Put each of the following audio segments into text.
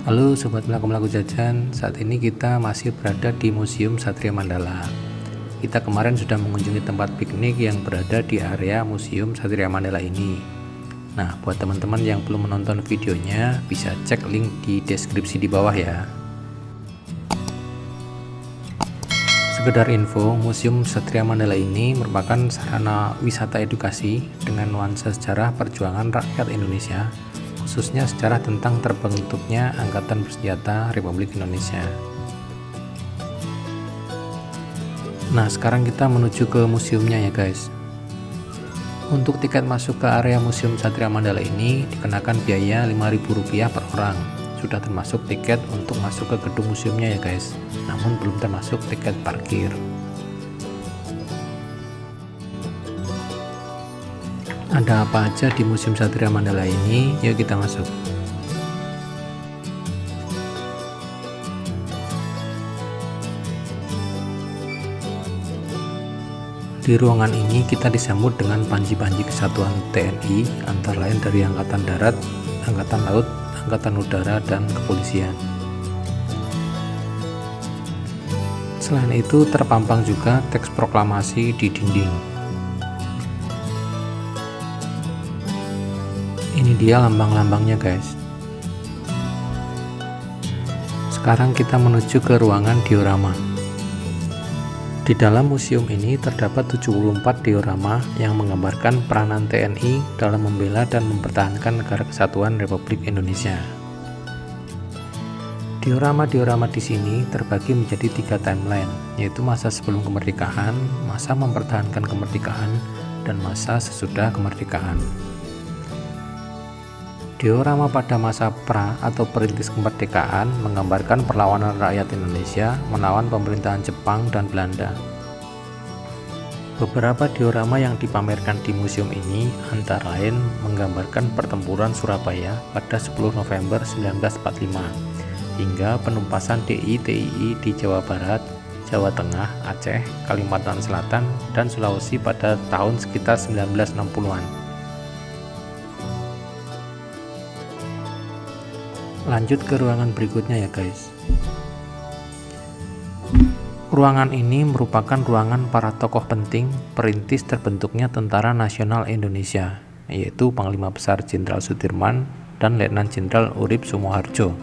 Halo Sobat Melaku-Melaku Jajan, saat ini kita masih berada di Museum Satria Mandala. Kita kemarin sudah mengunjungi tempat piknik yang berada di area Museum Satria Mandala ini. Nah, buat teman-teman yang belum menonton videonya, bisa cek link di deskripsi di bawah ya. Sekedar info, Museum Satria Mandala ini merupakan sarana wisata edukasi dengan nuansa sejarah perjuangan rakyat Indonesia, khususnya sejarah tentang terbentuknya Angkatan Bersenjata Republik Indonesia. Nah, sekarang kita menuju ke museumnya ya guys. Untuk tiket masuk ke area Museum Satria Mandala ini dikenakan biaya Rp5.000 per orang. Sudah termasuk tiket untuk masuk ke gedung museumnya ya guys. Namun belum termasuk tiket parkir. Ada apa aja di Museum Satria Mandala ini? Yuk kita masuk. Di ruangan ini kita disambut dengan panji-panji kesatuan TNI, antara lain dari Angkatan Darat, Angkatan Laut, Angkatan Udara, dan Kepolisian. Selain itu terpampang juga teks proklamasi di dinding. Ini dia lambang-lambangnya guys. Sekarang kita menuju ke ruangan diorama. Di dalam museum ini terdapat 74 diorama yang menggambarkan peranan TNI dalam membela dan mempertahankan negara kesatuan Republik Indonesia. Diorama-diorama di sini terbagi menjadi 3 timeline, yaitu masa sebelum kemerdekaan, masa mempertahankan kemerdekaan, dan masa sesudah kemerdekaan. Diorama pada masa pra atau perintis kemerdekaan menggambarkan perlawanan rakyat Indonesia melawan pemerintahan Jepang dan Belanda. Beberapa diorama yang dipamerkan di museum ini antara lain menggambarkan pertempuran Surabaya pada 10 November 1945 hingga penumpasan DI/TII di Jawa Barat, Jawa Tengah, Aceh, Kalimantan Selatan, dan Sulawesi pada tahun sekitar 1960-an. Lanjut ke ruangan berikutnya ya guys. Ruangan ini merupakan ruangan para tokoh penting perintis terbentuknya Tentara Nasional Indonesia, yaitu Panglima Besar Jenderal Sudirman dan Letnan Jenderal Urip Sumoharjo.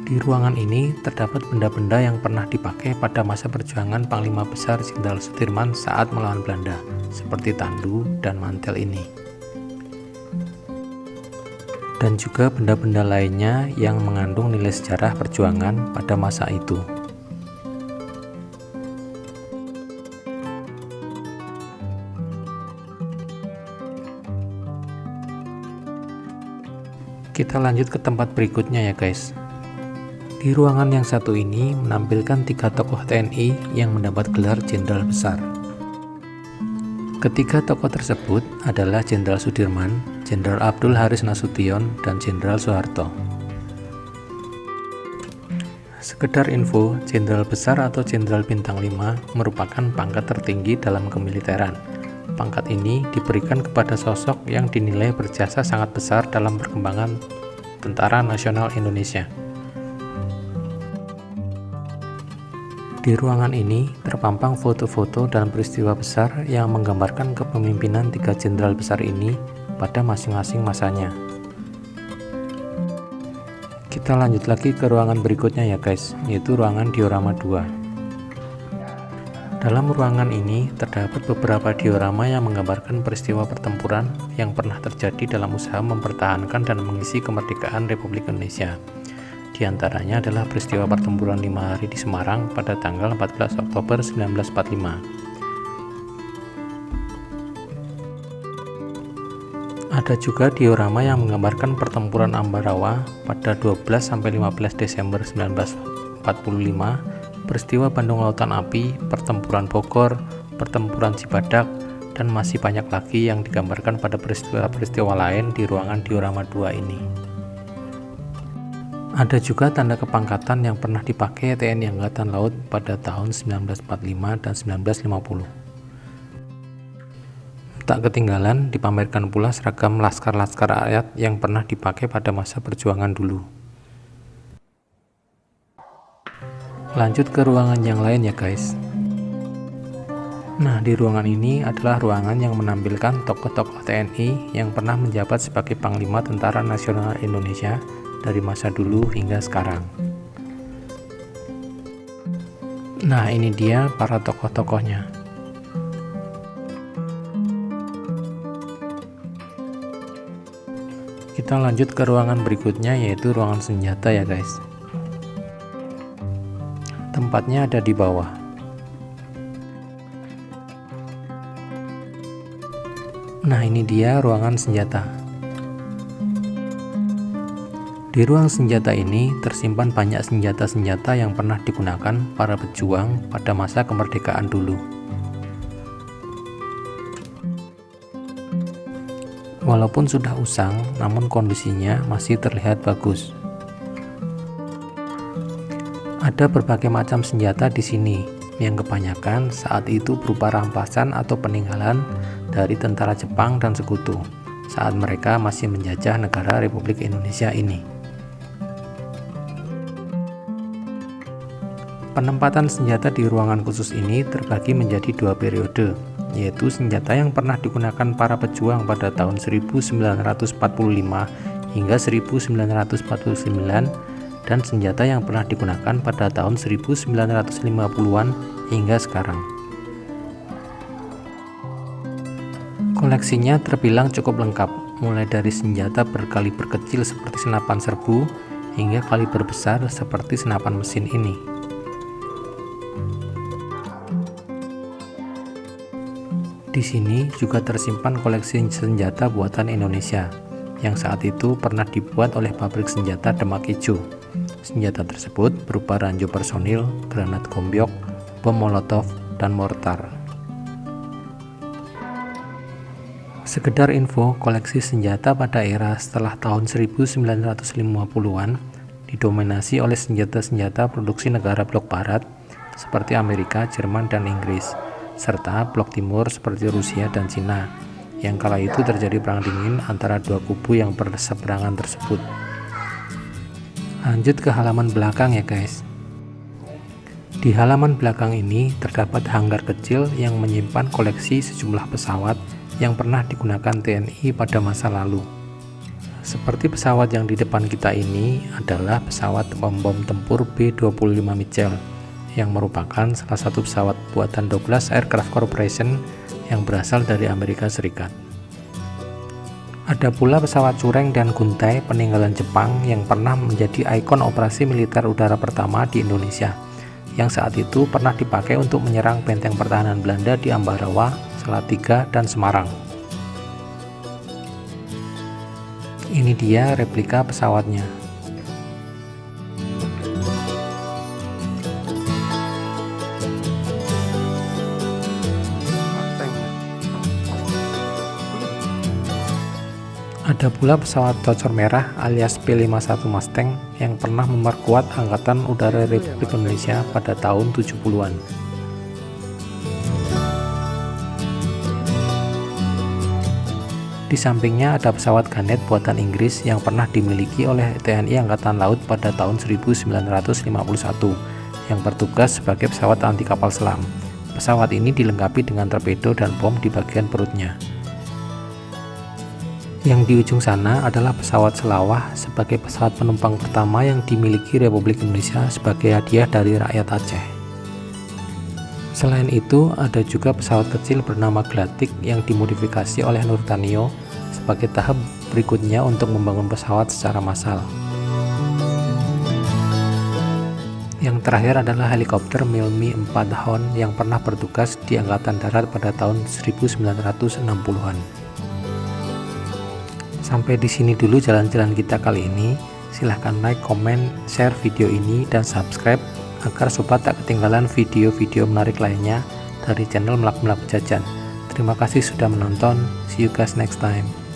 Di ruangan ini terdapat benda-benda yang pernah dipakai pada masa perjuangan Panglima Besar Jenderal Sudirman saat melawan Belanda, seperti tandu dan mantel ini. Dan juga benda-benda lainnya yang mengandung nilai sejarah perjuangan pada masa itu. Kita lanjut ke tempat berikutnya ya guys. Di ruangan yang satu ini menampilkan 3 tokoh TNI yang mendapat gelar Jenderal Besar. Ketiga tokoh tersebut adalah Jenderal Sudirman, Jenderal Abdul Haris Nasution, dan Jenderal Soeharto. Sekedar info, Jenderal Besar atau Jenderal Bintang 5 merupakan pangkat tertinggi dalam kemiliteran. Pangkat ini diberikan kepada sosok yang dinilai berjasa sangat besar dalam perkembangan Tentara Nasional Indonesia. Di ruangan ini terpampang foto-foto dan peristiwa besar yang menggambarkan kepemimpinan 3 jenderal besar ini pada masing-masing masanya. Kita lanjut lagi ke ruangan berikutnya ya guys, yaitu ruangan diorama 2. Dalam ruangan ini terdapat beberapa diorama yang menggambarkan peristiwa pertempuran yang pernah terjadi dalam usaha mempertahankan dan mengisi kemerdekaan Republik Indonesia. Di antaranya adalah peristiwa pertempuran 5 hari di Semarang pada tanggal 14 Oktober 1945. Ada juga diorama yang menggambarkan pertempuran Ambarawa pada 12-15 Desember 1945, peristiwa Bandung Lautan Api, pertempuran Bogor, pertempuran Cibadak, dan masih banyak lagi yang digambarkan pada peristiwa-peristiwa lain di ruangan diorama 2 ini. Ada juga tanda kepangkatan yang pernah dipakai TNI Angkatan Laut pada tahun 1945 dan 1950. Tak ketinggalan dipamerkan pula seragam laskar-laskar rakyat yang pernah dipakai pada masa perjuangan dulu. Lanjut ke ruangan yang lain ya guys. Nah, di ruangan ini adalah ruangan yang menampilkan tokoh-tokoh TNI yang pernah menjabat sebagai Panglima Tentara Nasional Indonesia dari masa dulu hingga sekarang. Nah, ini dia para tokoh-tokohnya. Kita lanjut ke ruangan berikutnya, yaitu ruangan senjata ya guys. Tempatnya ada di bawah. Nah, ini dia ruangan senjata. Di ruang senjata ini tersimpan banyak senjata-senjata yang pernah digunakan para pejuang pada masa kemerdekaan dulu. Walaupun sudah usang, namun kondisinya masih terlihat bagus. Ada berbagai macam senjata di sini, yang kebanyakan saat itu berupa rampasan atau peninggalan dari tentara Jepang dan sekutu saat mereka masih menjajah negara Republik Indonesia ini. Penempatan senjata di ruangan khusus ini terbagi menjadi dua periode, yaitu senjata yang pernah digunakan para pejuang pada tahun 1945 hingga 1949 dan senjata yang pernah digunakan pada tahun 1950-an hingga sekarang. Koleksinya terbilang cukup lengkap, mulai dari senjata berkaliber kecil seperti senapan serbu hingga kaliber besar seperti senapan mesin ini. Di sini juga tersimpan koleksi senjata buatan Indonesia yang saat itu pernah dibuat oleh pabrik senjata Demak Ijo. Senjata tersebut berupa ranjau personil, granat gombyok, bom molotov, dan mortar. Sekedar info, koleksi senjata pada era setelah tahun 1950-an didominasi oleh senjata-senjata produksi negara blok barat seperti Amerika, Jerman, dan Inggris, serta blok timur seperti Rusia dan Cina, yang kala itu terjadi perang dingin antara dua kubu yang berseberangan tersebut. Lanjut ke halaman belakang ya guys. Di halaman belakang ini terdapat hanggar kecil yang menyimpan koleksi sejumlah pesawat yang pernah digunakan TNI pada masa lalu. Seperti pesawat yang di depan kita ini adalah pesawat bom tempur B-25 Mitchell yang merupakan salah satu pesawat buatan Douglas Aircraft Corporation yang berasal dari Amerika Serikat. Ada pula pesawat Cureng dan Guntai peninggalan Jepang yang pernah menjadi ikon operasi militer udara pertama di Indonesia, yang saat itu pernah dipakai untuk menyerang benteng pertahanan Belanda di Ambarawa, Salatiga, dan Semarang. Ini dia replika pesawatnya. Ada pula pesawat Cocor Merah alias P-51 Mustang yang pernah memperkuat Angkatan Udara Republik Indonesia pada tahun 70-an. Di sampingnya ada pesawat Gannet buatan Inggris yang pernah dimiliki oleh TNI Angkatan Laut pada tahun 1951 yang bertugas sebagai pesawat anti kapal selam. Pesawat ini dilengkapi dengan torpedo dan bom di bagian perutnya. Yang di ujung sana adalah pesawat Selawah sebagai pesawat penumpang pertama yang dimiliki Republik Indonesia sebagai hadiah dari rakyat Aceh. Selain itu, ada juga pesawat kecil bernama Glatik yang dimodifikasi oleh Nurtanio sebagai tahap berikutnya untuk membangun pesawat secara massal. Yang terakhir adalah helikopter Milmi 4 Hon yang pernah bertugas di Angkatan Darat pada tahun 1960-an. Sampai di sini dulu jalan-jalan kita kali ini. Silahkan like, komen, share video ini, dan subscribe agar sobat tak ketinggalan video-video menarik lainnya dari channel Melak-Melak Jajan. Terima kasih sudah menonton. See you guys next time.